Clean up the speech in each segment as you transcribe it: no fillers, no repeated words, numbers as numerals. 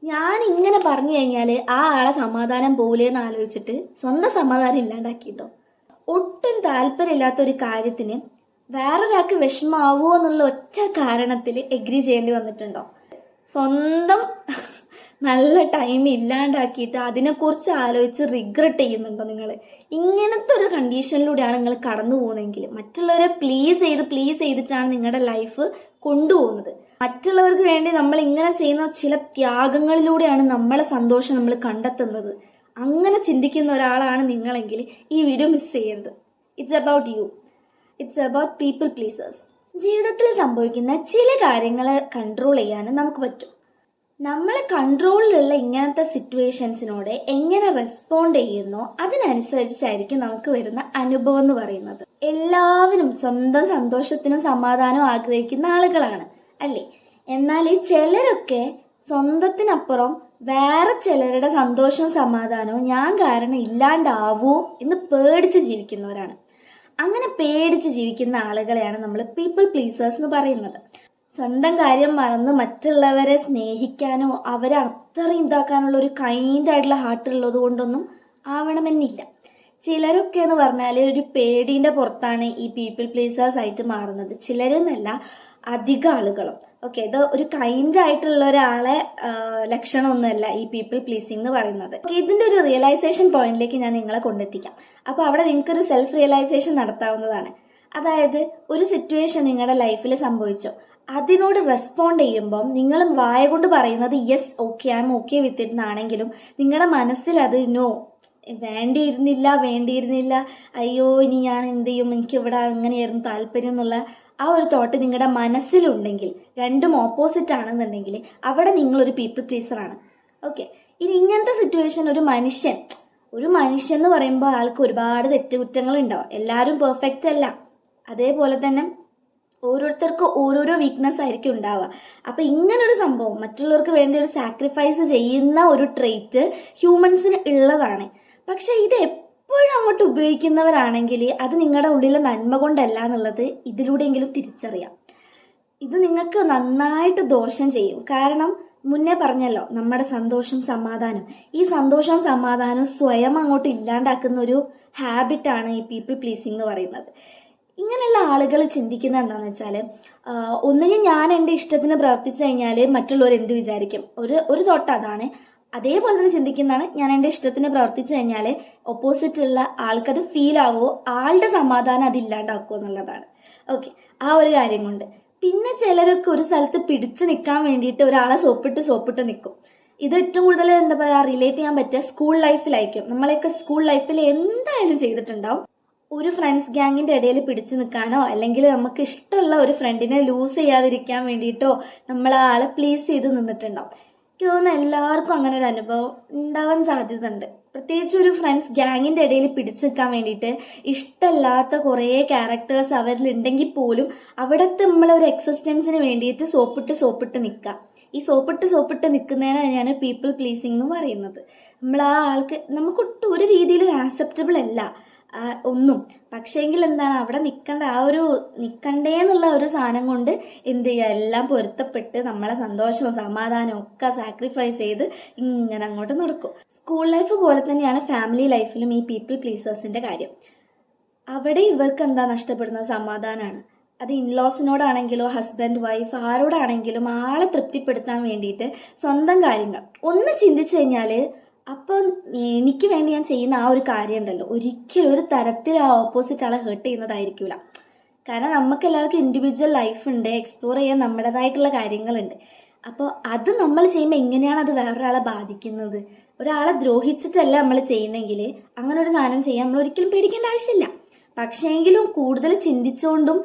ഞാൻ ഇങ്ങനെ പറഞ്ഞു കഴിഞ്ഞാൽ ആ ആളെ സമാധാനം പോവില്ലെന്ന് ആലോചിച്ചിട്ട് സ്വന്തം സമാധാനം ഇല്ലാണ്ടാക്കിട്ടോ. ഒട്ടും താല്പര്യമില്ലാത്ത ഒരു കാര്യത്തിന് വേറൊരാൾക്ക് വിഷമാവോ എന്നുള്ള ഒറ്റ കാരണത്തിൽ എഗ്രി ചെയ്യേണ്ടി വന്നിട്ടുണ്ടോ? സ്വന്തം നല്ല ടൈം ഇല്ലാണ്ടാക്കിയിട്ട് അതിനെക്കുറിച്ച് ആലോചിച്ച് റിഗ്രറ്റ് ചെയ്യുന്നുണ്ടോ നിങ്ങൾ? ഇങ്ങനത്തെ ഒരു കണ്ടീഷനിലൂടെയാണ് നിങ്ങൾ കടന്നു പോകുന്നതെങ്കിൽ, മറ്റുള്ളവരെ പ്ലീസ് ചെയ്തിട്ടാണ് നിങ്ങളുടെ ലൈഫ് കൊണ്ടുപോകുന്നത്. മറ്റുള്ളവർക്ക് വേണ്ടി നമ്മൾ ഇങ്ങനെ ചെയ്യുന്ന ചില ത്യാഗങ്ങളിലൂടെയാണ് നമ്മളെ സന്തോഷം നമ്മൾ കണ്ടെത്തുന്നത്. അങ്ങനെ ചിന്തിക്കുന്ന ഒരാളാണ് നിങ്ങളെങ്കിൽ ഈ വീഡിയോ മിസ് ചെയ്യരുത്. It's about you. It's about people pleasers. ജീവിതത്തിൽ സംഭവിക്കുന്ന ചില കാര്യങ്ങൾ കൺട്രോൾ ചെയ്യാൻ നമുക്ക് പറ്റും. നമ്മളെ കൺട്രോളിലുള്ള ഇങ്ങനത്തെ സിറ്റുവേഷൻസിനോട് എങ്ങനെ റെസ്പോണ്ട് ചെയ്യുന്നോ അതിനനുസരിച്ചായിരിക്കും നമുക്ക് വരുന്ന അനുഭവം എന്ന് പറയുന്നത്. എല്ലാവരും സ്വന്തം സന്തോഷത്തിനും സമാധാനവും ആഗ്രഹിക്കുന്ന ആളുകളാണ് അല്ലേ? എന്നാൽ ചിലരൊക്കെ സ്വന്തത്തിനപ്പുറം വേറെ ചിലരുടെ സന്തോഷവും സമാധാനവും ഞാൻ കാരണം ഇല്ലാണ്ടാവോ എന്ന് പേടിച്ച് ജീവിക്കുന്നവരാണ്. അങ്ങനെ പേടിച്ച് ജീവിക്കുന്ന ആളുകളെയാണ് നമ്മൾ പീപ്പിൾ പ്ലീസേഴ്സ് എന്ന് പറയുന്നത്. സ്വന്തം കാര്യം മറന്ന് മറ്റുള്ളവരെ സ്നേഹിക്കാനോ അവരെ അത്രയും ഇതാക്കാനുള്ള ഒരു കൈൻഡ് ആയിട്ടുള്ള ഹാർട്ട് ഉള്ളത് കൊണ്ടൊന്നും ആവണമെന്നില്ല. ചിലരൊക്കെ എന്ന് പറഞ്ഞാൽ ഒരു പേടിന്റെ പുറത്താണ് ഈ പീപ്പിൾ പ്ലീസേഴ്സ് ആയിട്ട് മാറുന്നത്. ചിലരെന്നല്ല, അധിക ആളുകളും. ഓക്കെ, ഇത് ഒരു കൈൻഡ് ആയിട്ടുള്ള ഒരാളെ ലക്ഷണമൊന്നുമല്ല ഈ പീപ്പിൾ പ്ലീസിങ് എന്ന് പറയുന്നത്. ഇതിന്റെ ഒരു റിയലൈസേഷൻ പോയിന്റിലേക്ക് ഞാൻ നിങ്ങളെ കൊണ്ടെത്തിക്കാം. അപ്പോൾ അവിടെ നിങ്ങൾക്കൊരു സെൽഫ് റിയലൈസേഷൻ നടത്താവുന്നതാണ്. അതായത് ഒരു സിറ്റുവേഷൻ നിങ്ങളുടെ ലൈഫിൽ സംഭവിച്ചോ, അതിനോട് റെസ്പോണ്ട് ചെയ്യുമ്പം നിങ്ങൾ വായ കൊണ്ട് പറയുന്നത് yes okay I'm okay with എന്നാണെങ്കിലും നിങ്ങളുടെ മനസ്സിൽ അത് നോ വേണ്ടിയിരുന്നില്ല അയ്യോ ഇനി ഞാൻ എന്ത് ചെയ്യും, എനിക്ക് ഇവിടെ അങ്ങനെയായിരുന്നു താല്പര്യം എന്നുള്ള ആ ഒരു തോട്ട് നിങ്ങളുടെ മനസ്സിലുണ്ടെങ്കിൽ, രണ്ടും ഓപ്പോസിറ്റ് ആണെന്നുണ്ടെങ്കിൽ അവിടെ നിങ്ങളൊരു പീപ്പിൾ പ്ലീസറാണ്. ഓക്കെ, ഇനി ഇങ്ങനത്തെ സിറ്റുവേഷൻ ഒരു മനുഷ്യൻ എന്ന് പറയുമ്പോൾ ആൾക്ക് ഒരുപാട് തെറ്റുകുറ്റങ്ങൾ ഉണ്ടാവും. എല്ലാവരും പെർഫെക്റ്റ് അല്ല. അതേപോലെ തന്നെ ഓരോരുത്തർക്കും ഓരോരോ വീക്ക്നെസ് ആയിരിക്കും ഉണ്ടാവുക. അപ്പം ഇങ്ങനൊരു സംഭവം, മറ്റുള്ളവർക്ക് വേണ്ടി ഒരു സാക്രിഫൈസ് ചെയ്യുന്ന ഒരു ട്രെയ്റ്റ് ഹ്യൂമൻസിന് ഉള്ളതാണ്. പക്ഷെ ഇത് എപ്പോഴും അങ്ങോട്ട് ഉപയോഗിക്കുന്നവരാണെങ്കിൽ അത് നിങ്ങളുടെ ഉള്ളിലെ നന്മ കൊണ്ടല്ല എന്നുള്ളത് ഇതിലൂടെയെങ്കിലും തിരിച്ചറിയാം. ഇത് നിങ്ങൾക്ക് നന്നായിട്ട് ദോഷം ചെയ്യും. കാരണം മുന്നേ പറഞ്ഞല്ലോ, നമ്മുടെ സന്തോഷം സമാധാനം, ഈ സന്തോഷവും സമാധാനവും സ്വയം അങ്ങോട്ട് ഇല്ലാണ്ടാക്കുന്ന ഒരു ഹാബിറ്റാണ് ഈ പീപ്പിൾ പ്ലീസിങ് എന്ന് പറയുന്നത്. ഇങ്ങനെയുള്ള ആളുകൾ ചിന്തിക്കുന്നത് എന്താണെന്ന് വെച്ചാൽ, ഒന്നുകിൽ ഞാൻ എൻ്റെ ഇഷ്ടത്തിന് പ്രവർത്തിച്ചു കഴിഞ്ഞാൽ മറ്റുള്ളവർ എന്ത് വിചാരിക്കും, ഒരു തോട്ട് അതാണ്. അതേപോലെ തന്നെ ചിന്തിക്കുന്നതാണ്, ഞാൻ എൻ്റെ ഇഷ്ടത്തിന് പ്രവർത്തിച്ചു കഴിഞ്ഞാൽ ഓപ്പോസിറ്റ് ഉള്ള ആൾക്കത് ഫീൽ ആവോ, ആളുടെ സമാധാനം അതില്ലാണ്ടാക്കുമോ എന്നുള്ളതാണ്. ഓക്കെ, ആ ഒരു കാര്യം കൊണ്ട്. പിന്നെ ചിലരൊക്കെ ഒരു സ്ഥലത്ത് പിടിച്ചു നിൽക്കാൻ വേണ്ടിയിട്ട് ഒരാളെ സോപ്പിട്ട് നിൽക്കും. ഇത് ഏറ്റവും കൂടുതൽ എന്താ പറയുക, റിലേറ്റ് ചെയ്യാൻ പറ്റുക സ്കൂൾ ലൈഫിലായിരിക്കും. നമ്മളെയൊക്കെ സ്കൂൾ ലൈഫിൽ എന്തായാലും ചെയ്തിട്ടുണ്ടാവും. ഒരു ഫ്രണ്ട്സ് ഗ്യാങ്ങിന്റെ ഇടയിൽ പിടിച്ചു നിൽക്കാനോ അല്ലെങ്കിൽ നമുക്ക് ഇഷ്ടമുള്ള ഒരു ഫ്രണ്ടിനെ ലൂസ് ചെയ്യാതിരിക്കാൻ വേണ്ടിയിട്ടോ നമ്മൾ ആ ആളെ പ്ലീസ് ചെയ്ത് നിന്നിട്ടുണ്ടാവും. എനിക്ക് തോന്നുന്നു എല്ലാവർക്കും അങ്ങനെ ഒരു അനുഭവം ഉണ്ടാവാൻ സാധ്യത ഉണ്ട്. പ്രത്യേകിച്ച് ഒരു ഫ്രണ്ട്സ് ഗ്യാങ്ങിന്റെ ഇടയിൽ പിടിച്ചു നിൽക്കാൻ വേണ്ടിയിട്ട് ഇഷ്ടമല്ലാത്ത കുറേ ക്യാരക്ടേഴ്സ് അവരിൽ ഉണ്ടെങ്കിൽ പോലും അവിടുത്തെ നമ്മളൊരു എക്സിസ്റ്റൻസിന് വേണ്ടിയിട്ട് സോപ്പിട്ട് നിൽക്കുക. ഈ സോപ്പിട്ട് നിൽക്കുന്നതിന് തന്നെയാണ് പീപ്പിൾ പ്ലീസിങ് എന്ന് പറയുന്നത്. നമ്മൾ ആ ആൾക്ക് നമുക്കൊട്ടും ഒരു രീതിയിലും ആക്സെപ്റ്റബിൾ അല്ല ഒന്നും. പക്ഷേങ്കിൽ എന്താണ്, അവിടെ നിൽക്കണ്ടേന്നുള്ള ഒരു സാധനം കൊണ്ട് എന്ത് ചെയ്യുക, എല്ലാം പൊരുത്തപ്പെട്ട് നമ്മളെ സന്തോഷവും സമാധാനവും ഒക്കെ സാക്രിഫൈസ് ചെയ്ത് ഇങ്ങനെ അങ്ങോട്ട് നടക്കും. സ്കൂൾ ലൈഫ് പോലെ തന്നെയാണ് ഫാമിലി ലൈഫിലും ഈ പീപ്പിൾ പ്ലീസേഴ്സിന്റെ കാര്യം. അവിടെ ഇവർക്ക് എന്താ നഷ്ടപ്പെടുന്നത്, സമാധാനമാണ്. അത് ഇൻലോസിനോടാണെങ്കിലോ ഹസ്ബൻഡ് വൈഫ് ആരോടാണെങ്കിലും ആളെ തൃപ്തിപ്പെടുത്താൻ വേണ്ടിയിട്ട് സ്വന്തം കാര്യങ്ങൾ ഒന്ന് ചിന്തിച്ചു കഴിഞ്ഞാൽ, അപ്പം എനിക്ക് വേണ്ടി ഞാൻ ചെയ്യുന്ന ആ ഒരു കാര്യം ഉണ്ടല്ലോ, ഒരിക്കലും ഒരു തരത്തിൽ ആ ഓപ്പോസിറ്റ് ആളെ ഹേർട്ട് ചെയ്യുന്നതായിരിക്കില്ല. കാരണം നമുക്ക് എല്ലാവർക്കും ഇൻഡിവിജ്വൽ ലൈഫ് ഉണ്ട്, എക്സ്പ്ലോർ ചെയ്യാൻ നമ്മുടേതായിട്ടുള്ള കാര്യങ്ങളുണ്ട്. അപ്പോൾ അത് നമ്മൾ ചെയ്യുമ്പോൾ എങ്ങനെയാണ് അത് വേറൊരാളെ ബാധിക്കുന്നത്? ഒരാളെ ദ്രോഹിച്ചിട്ടല്ല നമ്മൾ ചെയ്യുന്നെങ്കിൽ അങ്ങനെ ഒരു സാധനം ചെയ്യാൻ നമ്മൾ ഒരിക്കലും പേടിക്കേണ്ട ആവശ്യമില്ല. പക്ഷേങ്കിലും കൂടുതൽ ചിന്തിച്ചുകൊണ്ടും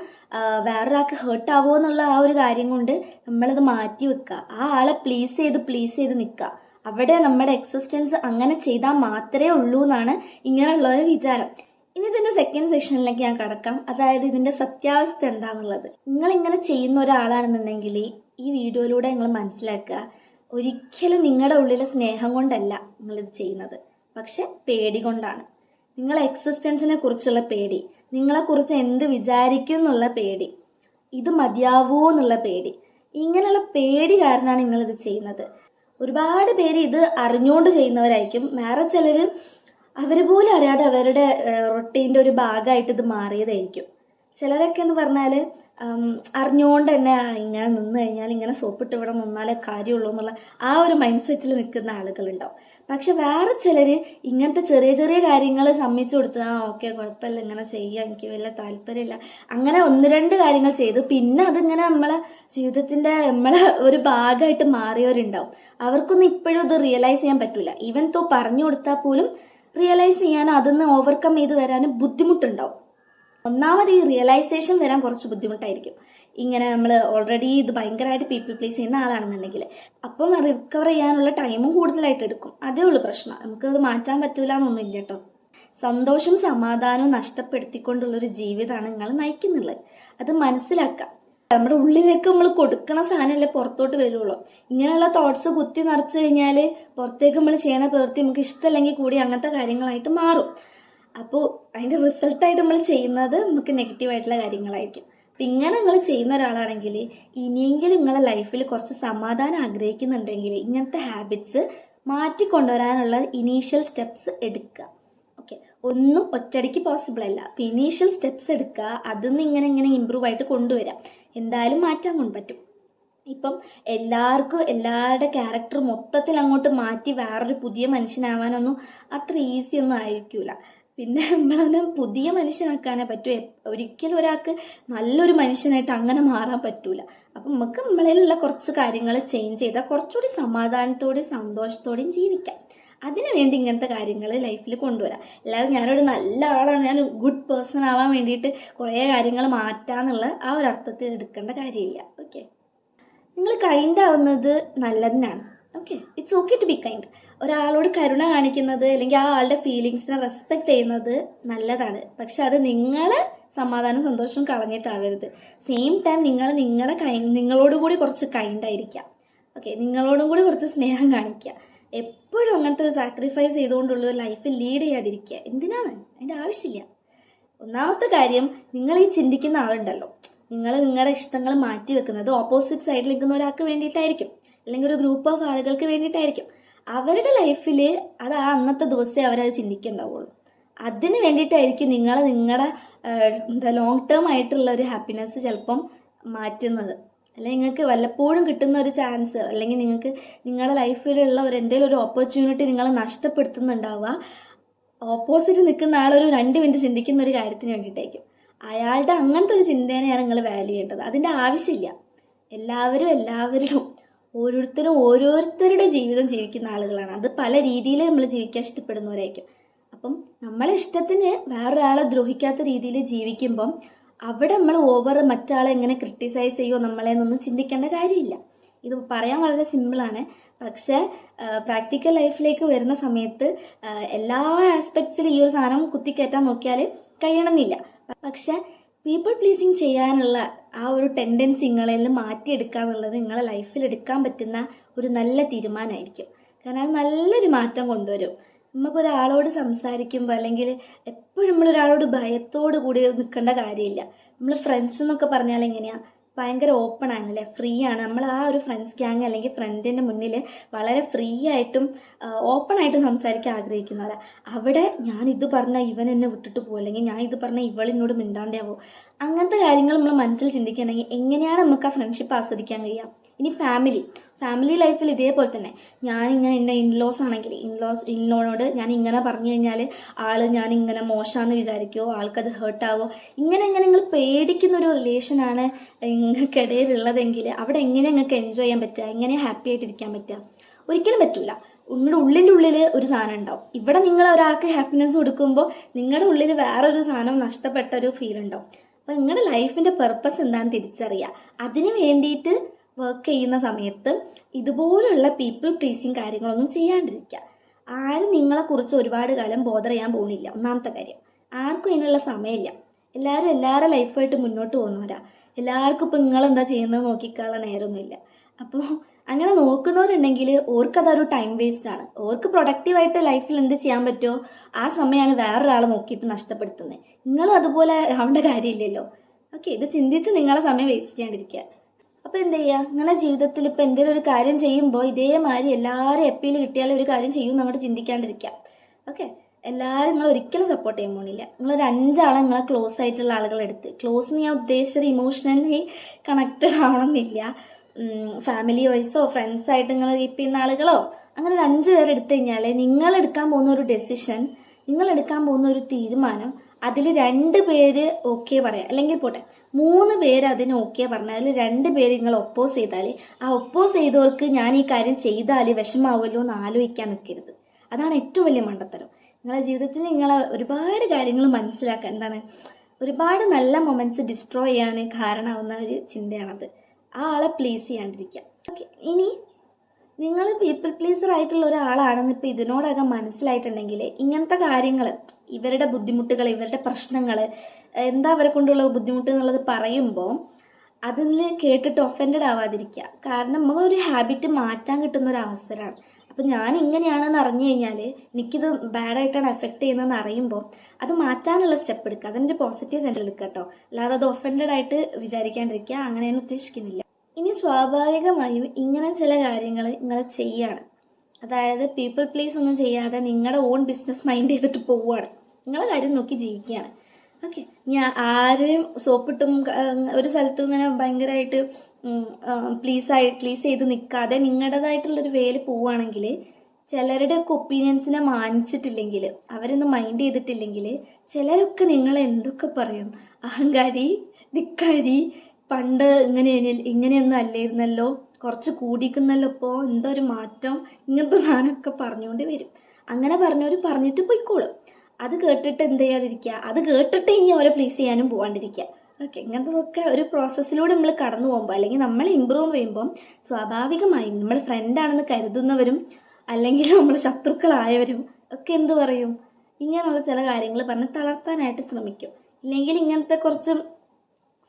വേറൊരാൾക്ക് ഹേർട്ട് ആവുമോ എന്നുള്ള ആ ഒരു കാര്യം കൊണ്ട് നമ്മളത് മാറ്റി വെക്കുക. ആ ആളെ പ്ലീസ് ചെയ്ത് നിൽക്കുക. അവിടെ നമ്മുടെ എക്സിസ്റ്റൻസ് അങ്ങനെ ചെയ്താൽ മാത്രമേ ഉള്ളൂ എന്നാണ് ഇങ്ങനെയുള്ളവരെ വിചാരം. ഇനി ഇതിന്റെ സെക്കൻഡ് സെക്ഷനിലേക്ക് ഞാൻ കടക്കാം. അതായത് ഇതിന്റെ സത്യാവസ്ഥ എന്താണെന്നുള്ളത്. നിങ്ങൾ ഇങ്ങനെ ചെയ്യുന്ന ഒരാളാണെന്നുണ്ടെങ്കിൽ ഈ വീഡിയോയിലൂടെ നിങ്ങൾ മനസ്സിലാക്കുക, ഒരിക്കലും നിങ്ങളുടെ ഉള്ളിലെ സ്നേഹം കൊണ്ടല്ല നിങ്ങളിത് ചെയ്യുന്നത്, പക്ഷെ പേടി കൊണ്ടാണ്. നിങ്ങളെ എക്സിസ്റ്റൻസിനെ കുറിച്ചുള്ള പേടി, നിങ്ങളെക്കുറിച്ച് എന്ത് വിചാരിക്കും എന്നുള്ള പേടി, ഇത് മതിയാവോ എന്നുള്ള പേടി, ഇങ്ങനെയുള്ള പേടി കാരണമാണ് നിങ്ങളിത് ചെയ്യുന്നത്. ഒരുപാട് പേര് ഇത് അറിഞ്ഞുകൊണ്ട് ചെയ്യുന്നവരായിരിക്കും. വേറെ ചിലർ അവർ പോലും അറിയാതെ അവരുടെ റൊട്ടീൻ്റെ ഒരു ഭാഗമായിട്ട് ഇത് മാറിയതായിരിക്കും. ചിലരൊക്കെ എന്ന് പറഞ്ഞാൽ അറിഞ്ഞുകൊണ്ട് തന്നെ ഇങ്ങനെ നിന്ന് കഴിഞ്ഞാൽ ഇങ്ങനെ സോപ്പിട്ട് ഇവിടെ നിന്നാലേ കാര്യമുള്ളൂ എന്നുള്ള ആ ഒരു മൈൻഡ് സെറ്റിൽ നിൽക്കുന്ന ആളുകളുണ്ടാവും. പക്ഷെ വേറെ ചിലർ ഇങ്ങനത്തെ ചെറിയ ചെറിയ കാര്യങ്ങൾ സമ്മതിച്ചു കൊടുത്ത് ഓക്കെ കുഴപ്പമില്ല ഇങ്ങനെ ചെയ്യാൻ എനിക്ക് വലിയ താല്പര്യമില്ല, അങ്ങനെ 1-2 കാര്യങ്ങൾ ചെയ്ത് പിന്നെ അതിങ്ങനെ നമ്മളെ ജീവിതത്തിൻ്റെ നമ്മളെ ഒരു ഭാഗമായിട്ട് മാറിയവരുണ്ടാവും. അവർക്കൊന്നും ഇപ്പോഴും ഇത് റിയലൈസ് ചെയ്യാൻ പറ്റില്ല. ഈവൻ തോ പറഞ്ഞു കൊടുത്താൽ പോലും റിയലൈസ് ചെയ്യാനും അതൊന്ന് ഓവർകം ചെയ്ത് വരാനും ബുദ്ധിമുട്ടുണ്ടാവും. ഒന്നാമത് ഈ റിയലൈസേഷൻ വരാൻ കുറച്ച് ബുദ്ധിമുട്ടായിരിക്കും. ഇങ്ങനെ നമ്മൾ ഓൾറെഡി ഇത് ഭയങ്കരമായിട്ട് പീപ്പിൾ പ്ലീസ് ചെയ്യുന്ന ആളാണെന്നുണ്ടെങ്കിൽ അപ്പം റിക്കവർ ചെയ്യാനുള്ള ടൈമും കൂടുതലായിട്ട് എടുക്കും. അതേ ഉള്ളൂ പ്രശ്നം. നമുക്കത് മാറ്റാൻ പറ്റൂല എന്നൊന്നുമില്ല കേട്ടോ. സന്തോഷവും സമാധാനവും നഷ്ടപ്പെടുത്തിക്കൊണ്ടുള്ളൊരു ജീവിതമാണ് നിങ്ങൾ നയിക്കുന്നുള്ളത്. അത് മനസ്സിലാക്കാം. നമ്മുടെ ഉള്ളിലേക്ക് നമ്മൾ കൊടുക്കണ സാധനമല്ലേ പുറത്തോട്ട് വരുള്ളൂ. ഇങ്ങനെയുള്ള തോട്ട്സ് കുത്തി നിറച്ച് കഴിഞ്ഞാൽ പുറത്തേക്ക് നമ്മൾ ചെയ്യണ പ്രവൃത്തി നമുക്ക് ഇഷ്ടമല്ലെങ്കിൽ കൂടി അങ്ങനത്തെ കാര്യങ്ങളായിട്ട് മാറും. അപ്പോൾ അതിൻ്റെ റിസൾട്ടായിട്ട് നമ്മൾ ചെയ്യുന്നത് നമുക്ക് നെഗറ്റീവായിട്ടുള്ള കാര്യങ്ങളായിരിക്കും. അപ്പം ഇങ്ങനെ നിങ്ങൾ ചെയ്യുന്ന ഒരാളാണെങ്കിൽ ഇനിയെങ്കിലും നിങ്ങളെ ലൈഫിൽ കുറച്ച് സമാധാനം ആഗ്രഹിക്കുന്നുണ്ടെങ്കിൽ ഇങ്ങനത്തെ ഹാബിറ്റ്സ് മാറ്റിക്കൊണ്ടുവരാനുള്ള ഇനീഷ്യൽ സ്റ്റെപ്സ് എടുക്കുക. ഓക്കെ, ഒന്നും ഒറ്റയടിക്ക് പോസിബിൾ അല്ല. അപ്പം ഇനീഷ്യൽ സ്റ്റെപ്സ് എടുക്കുക, അതിൽ നിന്ന് ഇങ്ങനെ ഇമ്പ്രൂവ് ആയിട്ട് കൊണ്ടുവരാം. എന്തായാലും മാറ്റാൻ കൊണ്ടുപറ്റും. ഇപ്പം എല്ലാവർക്കും എല്ലാവരുടെ ക്യാരക്ടർ മൊത്തത്തിൽ അങ്ങോട്ട് മാറ്റി വേറൊരു പുതിയ മനുഷ്യനാവാനൊന്നും അത്ര ഈസി ഒന്നും ആയിരിക്കില്ല. പിന്നെ നമ്മളതിനെ പുതിയ മനുഷ്യനാക്കാനേ പറ്റൂ. ഒരിക്കലും ഒരാൾക്ക് നല്ലൊരു മനുഷ്യനായിട്ട് അങ്ങനെ മാറാൻ പറ്റൂല. അപ്പം നമുക്ക് നമ്മളിലുള്ള കുറച്ച് കാര്യങ്ങൾ ചേഞ്ച് ചെയ്താൽ കുറച്ചുകൂടി സമാധാനത്തോടെയും സന്തോഷത്തോടെയും ജീവിക്കാം. അതിനു വേണ്ടി ഇങ്ങനത്തെ കാര്യങ്ങൾ ലൈഫിൽ കൊണ്ടുവരാം. അല്ലാതെ ഞാനൊരു നല്ല ആളാണ്, ഞാൻ ഗുഡ് പേഴ്സൺ ആവാൻ വേണ്ടിയിട്ട് കുറേ കാര്യങ്ങൾ മാറ്റാന്നുള്ള ആ ഒരു അർത്ഥത്തിൽ എടുക്കേണ്ട കാര്യമില്ല. ഓക്കെ, നിങ്ങൾ കൈൻഡ് ആവുന്നത് നല്ലതിനാണ്. Okay, it's okay to be kind. ഒരാളോട് കരുണ കാണിക്കുന്നത് അല്ലെങ്കിൽ ആ ആളുടെ ഫീലിങ്സിനെ റെസ്പെക്ട് ചെയ്യുന്നത് നല്ലതാണ്. പക്ഷെ അത് നിങ്ങളെ സമാധാനം സന്തോഷം കളഞ്ഞിട്ടാവരുത്. സെയിം ടൈം നിങ്ങളോട് കൂടി കുറച്ച് കൈൻഡായിരിക്കാം. ഓക്കെ, നിങ്ങളോടും കൂടി കുറച്ച് സ്നേഹം കാണിക്കുക. എപ്പോഴും അങ്ങനത്തെ ഒരു സാക്രിഫൈസ് ചെയ്തുകൊണ്ടുള്ള ഒരു ലൈഫ് ലീഡ് ചെയ്യാതിരിക്കുക. എന്തിനാണ്? അതിൻ്റെ ആവശ്യമില്ല. ഒന്നാമത്തെ കാര്യം, നിങ്ങൾ ഈ ചിന്തിക്കുന്ന ആളുണ്ടല്ലോ, നിങ്ങൾ നിങ്ങളുടെ ഇഷ്ടങ്ങൾ മാറ്റി വെക്കുന്നത് ഓപ്പോസിറ്റ് സൈഡിൽ നിൽക്കുന്ന ഒരാൾക്ക് വേണ്ടിയിട്ടായിരിക്കും, അല്ലെങ്കിൽ ഒരു ഗ്രൂപ്പ് ഓഫ് ആളുകൾക്ക് വേണ്ടിയിട്ടായിരിക്കും. അവരുടെ ലൈഫിൽ അത് ആ അന്നത്തെ ദിവസമേ അവരത് ചിന്തിക്കുന്നുണ്ടാവുള്ളൂ. അതിന് വേണ്ടിയിട്ടായിരിക്കും നിങ്ങളുടെ ലോങ് ടേം ആയിട്ടുള്ള ഒരു ഹാപ്പിനെസ് ചിലപ്പം മാറ്റുന്നത്. അല്ലെങ്കിൽ നിങ്ങൾക്ക് വല്ലപ്പോഴും കിട്ടുന്ന ഒരു ചാൻസ്, അല്ലെങ്കിൽ നിങ്ങൾക്ക് നിങ്ങളുടെ ലൈഫിലുള്ള എന്തെങ്കിലും ഒരു ഓപ്പർച്യൂണിറ്റി നിങ്ങൾ നഷ്ടപ്പെടുത്തുന്നുണ്ടാവുക ഓപ്പോസിറ്റ് നിൽക്കുന്ന ആളൊരു 2 മിനിറ്റ് ചിന്തിക്കുന്ന ഒരു കാര്യത്തിന് വേണ്ടിയിട്ടായിരിക്കും. അയാളുടെ അങ്ങനത്തെ ഒരു ചിന്തേനെയാണ് നിങ്ങൾ വാല്യൂ ചെയ്യേണ്ടത്. അതിൻ്റെ ആവശ്യമില്ല. എല്ലാവരിലും ഓരോരുത്തരുടെ ജീവിതം ജീവിക്കുന്ന ആളുകളാണ്. അത് പല രീതിയിൽ നമ്മൾ ജീവിക്കാൻ ഇഷ്ടപ്പെടുന്നവരായിരിക്കും. അപ്പം നമ്മളെ ഇഷ്ടത്തിന് വേറൊരാളെ ദ്രോഹിക്കാത്ത രീതിയിൽ ജീവിക്കുമ്പം അവിടെ നമ്മൾ മറ്റാളെ എങ്ങനെ ക്രിട്ടിസൈസ് ചെയ്യുമോ നമ്മളെന്നൊന്നും ചിന്തിക്കേണ്ട കാര്യമില്ല. ഇത് പറയാൻ വളരെ സിമ്പിളാണ്. പക്ഷേ പ്രാക്ടിക്കൽ ലൈഫിലേക്ക് വരുന്ന സമയത്ത് എല്ലാ ആസ്പെക്ട്സിലും ഈ ഒരു സാധനം കുത്തിക്കയറ്റാൻ നോക്കിയാൽ കഴിയണമെന്നില്ല. പക്ഷെ പീപ്പിൾ പ്ലീസിങ് ചെയ്യാനുള്ള ആ ഒരു ടെൻഡൻസി നിങ്ങളിൽ മാറ്റിയെടുക്കുക എന്നുള്ളത് നിങ്ങളെ ലൈഫിൽ എടുക്കാൻ പറ്റുന്ന ഒരു നല്ല തീരുമാനമായിരിക്കും. കാരണം അത് നല്ലൊരു മാറ്റം കൊണ്ടുവരും. നമുക്കൊരാളോട് സംസാരിക്കുമ്പോൾ അല്ലെങ്കിൽ എപ്പോഴും നമ്മളൊരാളോട് ഭയത്തോട് കൂടി നിൽക്കേണ്ട കാര്യമില്ല. നമ്മൾ ഫ്രണ്ട്സ് എന്നൊക്കെ പറഞ്ഞാൽ എങ്ങനെയാണ്, ഭയങ്കര ഓപ്പൺ ആണല്ലേ, ഫ്രീ ആണ്. നമ്മൾ ആ ഒരു ഫ്രണ്ട്സ് ഗ്യാങ് അല്ലെങ്കിൽ ഫ്രണ്ടിൻ്റെ മുന്നിൽ വളരെ ഫ്രീ ആയിട്ടും ഓപ്പൺ ആയിട്ടും സംസാരിക്കാൻ ആഗ്രഹിക്കുന്നവരാ. അവിടെ ഞാൻ ഇത് പറഞ്ഞാൽ ഇവൻ എന്നെ വിട്ടിട്ട് പോകും, അല്ലെങ്കിൽ ഞാൻ ഇത് പറഞ്ഞാൽ ഇവളിനോട് മിണ്ടാണ്ടാവോ, അങ്ങനത്തെ കാര്യങ്ങൾ നമ്മൾ മനസ്സിൽ ചിന്തിക്കുകയാണെങ്കിൽ എങ്ങനെയാണ് നമുക്ക് ആ ഫ്രണ്ട്ഷിപ്പ് ആസ്വദിക്കാൻ കഴിയുക? ഇനി ഫാമിലി ലൈഫിൽ ഇതേപോലെ തന്നെ ഞാനിങ്ങനെ എൻ്റെ ഇൻലോസ് ആണെങ്കിൽ ഇൻലോനോട് ഞാൻ ഇങ്ങനെ പറഞ്ഞു കഴിഞ്ഞാൽ ഞാനിങ്ങനെ മോശമാണെന്ന് വിചാരിക്കുമോ, ആൾക്കത് ഹേർട്ടാവോ, ഇങ്ങനെ നിങ്ങൾ പേടിക്കുന്ന ഒരു റിലേഷനാണ് നിങ്ങൾക്കിടയിലുള്ളതെങ്കിൽ അവിടെ എങ്ങനെ നിങ്ങൾക്ക് എൻജോയ് ചെയ്യാൻ പറ്റുക, എങ്ങനെ ഹാപ്പി ആയിട്ടിരിക്കാൻ പറ്റുക? ഒരിക്കലും പറ്റില്ല. നിങ്ങളുടെ ഉള്ളിൽ ഒരു സാധനം ഉണ്ടാവും. ഇവിടെ നിങ്ങൾ ഒരാൾക്ക് ഹാപ്പിനെസ് കൊടുക്കുമ്പോൾ നിങ്ങളുടെ ഉള്ളിൽ വേറൊരു സാധനം നഷ്ടപ്പെട്ട ഒരു ഫീൽ ഉണ്ടാവും. അപ്പം നിങ്ങളുടെ ലൈഫിൻ്റെ പർപ്പസ് എന്താണെന്ന് തിരിച്ചറിയുക. അതിന് വേണ്ടിയിട്ട് വർക്ക് ചെയ്യുന്ന സമയത്ത് ഇതുപോലുള്ള പീപ്പിൾ പ്ലീസിങ് കാര്യങ്ങളൊന്നും ചെയ്യാണ്ടിരിക്കുക. ആരും നിങ്ങളെക്കുറിച്ച് ഒരുപാട് കാലം ബോധർ ചെയ്യാൻ പോകുന്നില്ല. ഒന്നാമത്തെ കാര്യം, ആർക്കും അതിനുള്ള സമയമില്ല. എല്ലാവരും എല്ലാവരുടെ ലൈഫായിട്ട് മുന്നോട്ട് പോകുന്നവരാ. എല്ലാവർക്കും ഇപ്പം നിങ്ങളെന്താ ചെയ്യുന്നത് നോക്കിക്കാനുള്ള നേരമൊന്നുമില്ല. അപ്പോൾ അങ്ങനെ നോക്കുന്നവരുണ്ടെങ്കിൽ ഓർക്കതൊരു ടൈം വേസ്റ്റ് ആണ്. ഓർക്ക് പ്രൊഡക്റ്റീവായിട്ട് ലൈഫിൽ എന്ത് ചെയ്യാൻ പറ്റുമോ ആ സമയമാണ് വേറൊരാളെ നോക്കിയിട്ട് നഷ്ടപ്പെടുത്തുന്നത്. നിങ്ങളും അതുപോലെ ആവേണ്ട കാര്യമില്ലല്ലോ. ഓക്കെ, ഇത് ചിന്തിച്ച് നിങ്ങളെ സമയം വേസ്റ്റ് ചെയ്യാണ്ടിരിക്കുക. അപ്പോൾ എന്ത് ചെയ്യുക, നിങ്ങളുടെ ജീവിതത്തിൽ ഇപ്പോൾ എന്തെങ്കിലും ഒരു കാര്യം ചെയ്യുമ്പോൾ ഇതേമാതിരി എല്ലാവരും എപ്പിയിൽ കിട്ടിയാലും ഒരു കാര്യം ചെയ്യും അങ്ങോട്ട് ചിന്തിക്കാണ്ടിരിക്കുക. ഓക്കെ, എല്ലാവരും നിങ്ങൾ ഒരിക്കലും സപ്പോർട്ട് ചെയ്യാൻ പോകുന്നില്ല. നിങ്ങളൊരു 5 ആളെ നിങ്ങളെ ക്ലോസ് ആയിട്ടുള്ള ആളുകളെടുത്ത്, ക്ലോസ് എന്ന് ഞാൻ ഉദ്ദേശിച്ചത് ഇമോഷണലി കണക്റ്റഡ് ആവണമെന്നില്ല, ഫാമിലി വൈസോ ഫ്രണ്ട്സായിട്ട് നിങ്ങൾ കീപ്പ് ചെയ്യുന്ന ആളുകളോ, അങ്ങനെ ഒരു 5 പേരെ എടുത്തു കഴിഞ്ഞാൽ നിങ്ങൾ എടുക്കാൻ പോകുന്ന ഒരു ഡെസിഷൻ, നിങ്ങൾ എടുക്കാൻ പോകുന്ന ഒരു തീരുമാനം, അതിൽ 2 പേര് ഓക്കെ പറയാം, അല്ലെങ്കിൽ പോട്ടെ 3 പേര് അതിന് ഓക്കെ പറഞ്ഞാൽ അതിൽ 2 പേര് നിങ്ങൾ ഒപ്പോസ് ചെയ്താൽ ആ ഒപ്പോസ് ചെയ്തവർക്ക് ഞാൻ ഈ കാര്യം ചെയ്താൽ വിഷമാവുമല്ലോ എന്ന് ആലോചിക്കാൻ നിൽക്കരുത്. അതാണ് ഏറ്റവും വലിയ മണ്ടത്തരം. നിങ്ങളുടെ ജീവിതത്തിൽ നിങ്ങളെ ഒരുപാട് കാര്യങ്ങൾ മനസ്സിലാക്കുക, എന്താണ് ഒരുപാട് നല്ല മൊമെന്റ്സ് ഡിസ്ട്രോയ് ചെയ്യാൻ കാരണമാവുന്ന ഒരു ചിന്തയാണത്. ആ ആളെ പ്ലീസ് ചെയ്യാണ്ടിരിക്കുക. ഓക്കെ, ഇനി നിങ്ങൾ പീപ്പിൾ പ്ലീസർ ആയിട്ടുള്ള ഒരാളാണെന്ന് ഇപ്പോൾ ഇതിനോടകം മനസ്സിലായിട്ടുണ്ടെങ്കിൽ ഇങ്ങനത്തെ കാര്യങ്ങൾ, ഇവരുടെ ബുദ്ധിമുട്ടുകൾ, ഇവരുടെ പ്രശ്നങ്ങൾ, എന്താ അവരെ കൊണ്ടുള്ള ബുദ്ധിമുട്ട് എന്നുള്ളത് പറയുമ്പോൾ അതിൽ കേട്ടിട്ട് ഒഫൻഡഡ് ആവാതിരിക്കുക. കാരണം നമ്മളൊരു ഹാബിറ്റ് മാറ്റാൻ കിട്ടുന്ന ഒരു അവസരമാണ്. അപ്പം ഞാൻ ഇങ്ങനെയാണെന്ന് അറിഞ്ഞു കഴിഞ്ഞാൽ എനിക്കിത് ബാഡായിട്ടാണ് എഫക്റ്റ് ചെയ്യുന്നതെന്ന് അറിയുമ്പോൾ അത് മാറ്റാനുള്ള സ്റ്റെപ്പ് എടുക്കുക, അതിൻ്റെ പോസിറ്റീവ് സെൻസ് എടുക്കുക കേട്ടോ. അല്ലാതെ അത് ഒഫൻഡഡ് ആയിട്ട് വിചാരിക്കാണ്ടിരിക്കുക, അങ്ങനെയൊന്നും ഉദ്ദേശിക്കുന്നില്ല. ഇനി സ്വാഭാവികമായും ഇങ്ങനെ ചില കാര്യങ്ങൾ നിങ്ങൾ ചെയ്യാണ്, അതായത് പീപ്പിൾ പ്ലീസ് ഒന്നും ചെയ്യാതെ നിങ്ങളുടെ ഓൺ ബിസിനസ് മൈൻഡ് ചെയ്തിട്ട് പോവുകയാണ്, നിങ്ങളുടെ കാര്യം നോക്കി ജീവിക്കുകയാണ്. ഓക്കെ, ഞാൻ ആരെയും സോപ്പിട്ടും ഒരു സ്ഥലത്തും ഇങ്ങനെ ഭയങ്കരമായിട്ട് പ്ലീസ് ചെയ്ത് നിൽക്കാതെ നിങ്ങളുടേതായിട്ടുള്ളൊരു വേല് പോവുകയാണെങ്കിൽ, ചിലരുടെയൊക്കെ ഒപ്പീനിയൻസിനെ മാനിച്ചിട്ടില്ലെങ്കിൽ, അവരൊന്നും മൈൻഡ് ചെയ്തിട്ടില്ലെങ്കിൽ ചിലരൊക്കെ നിങ്ങളെ എന്തൊക്കെ പറയും, അഹങ്കാരി, ധിക്കാരി, പണ്ട് ഇങ്ങനെയൊന്നും അല്ലായിരുന്നല്ലോ, കുറച്ച് കൂടിക്കുന്നല്ലോ, ഇപ്പോൾ എന്തോ ഒരു മാറ്റം, ഇങ്ങനത്തെ സാധനമൊക്കെ പറഞ്ഞുകൊണ്ട് വരും. അങ്ങനെ പറഞ്ഞവർ പറഞ്ഞിട്ട് പോയിക്കോളും. അത് കേട്ടിട്ട് എന്ത് ചെയ്യാതിരിക്കുക, അത് കേട്ടിട്ട് ഇനി അവരെ പ്ലീസ് ചെയ്യാനും പോകാണ്ടിരിക്കുക. ഓക്കെ, ഇങ്ങനത്തതൊക്കെ ഒരു പ്രോസസ്സിലൂടെ നമ്മൾ കടന്നു പോകുമ്പോൾ, അല്ലെങ്കിൽ നമ്മൾ ഇമ്പ്രൂവ് ചെയ്യുമ്പം സ്വാഭാവികമായും നമ്മൾ ഫ്രണ്ടാണെന്ന് കരുതുന്നവരും അല്ലെങ്കിൽ നമ്മൾ ശത്രുക്കളായവരും ഒക്കെ എന്ത് പറയും, ഇങ്ങനെയുള്ള ചില കാര്യങ്ങൾ പറഞ്ഞ് തളർത്താനായിട്ട് ശ്രമിക്കും. ഇല്ലെങ്കിൽ ഇങ്ങനത്തെ കുറച്ച്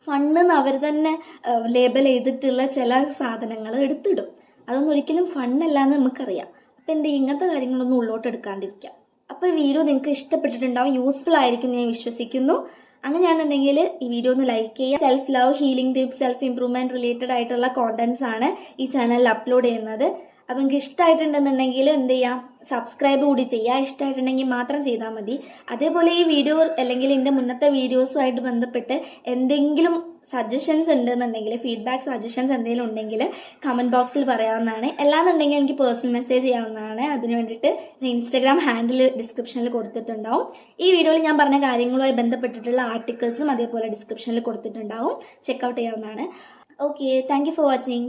ഫണ്ണെന്ന് അവർ തന്നെ ലേബൽ ചെയ്തിട്ടുള്ള ചില സാധനങ്ങൾ എടുത്തിടും. അതൊന്നും ഒരിക്കലും ഫണ്ണല്ല എന്ന് നമുക്കറിയാം. അപ്പം എന്ത് ചെയ്യും, ഇങ്ങനത്തെ കാര്യങ്ങളൊന്നും ഉള്ളോട്ട് എടുക്കാണ്ടിരിക്കുക. അപ്പോൾ ഈ വീഡിയോ നിങ്ങൾക്ക് ഇഷ്ടപ്പെട്ടിട്ടുണ്ടാവും, യൂസ്ഫുൾ ആയിരിക്കും ഞാൻ വിശ്വസിക്കുന്നു. അങ്ങനെയാണെന്നുണ്ടെങ്കിൽ ഈ വീഡിയോ ഒന്ന് ലൈക്ക് ചെയ്യുക. Self love, healing tips, self improvement related ആയിട്ടുള്ള കോണ്ടന്റ്സ് ആണ് ഈ ചാനലിൽ അപ്ലോഡ് ചെയ്യുന്നത്. അപ്പം നിങ്ങൾക്ക് ഇഷ്ടമായിട്ടുണ്ടെന്നുണ്ടെങ്കിൽ എന്ത് ചെയ്യാം, സബ്സ്ക്രൈബ് കൂടി ചെയ്യുക. ഇഷ്ടമായിട്ടുണ്ടെങ്കിൽ മാത്രം ചെയ്താൽ മതി. അതേപോലെ ഈ വീഡിയോ അല്ലെങ്കിൽ എൻ്റെ മുന്നത്തെ വീഡിയോസുമായിട്ട് ബന്ധപ്പെട്ട് എന്തെങ്കിലും സജഷൻസ് ഉണ്ടെന്നുണ്ടെങ്കിൽ, ഫീഡ്ബാക്ക് സജഷൻസ് എന്തെങ്കിലും ഉണ്ടെങ്കിൽ കമൻറ്റ് ബോക്സിൽ പറയാവുന്നതാണ്. അല്ലാന്നുണ്ടെങ്കിൽ എനിക്ക് പേഴ്സണൽ മെസ്സേജ് ചെയ്യാവുന്നതാണ്. അതിന് വേണ്ടിയിട്ട് ഇൻസ്റ്റാഗ്രാം ഹാൻഡിൽ ഡിസ്ക്രിപ്ഷനിൽ കൊടുത്തിട്ടുണ്ടാവും. ഈ വീഡിയോയിൽ ഞാൻ പറഞ്ഞ കാര്യങ്ങളുമായി ബന്ധപ്പെട്ടിട്ടുള്ള ആർട്ടിക്കിൾസും അതേപോലെ ഡിസ്ക്രിപ്ഷനിൽ കൊടുത്തിട്ടുണ്ടാവും, ചെക്കൗട്ട് ചെയ്യാവുന്നതാണ്. Okay, thank you for watching.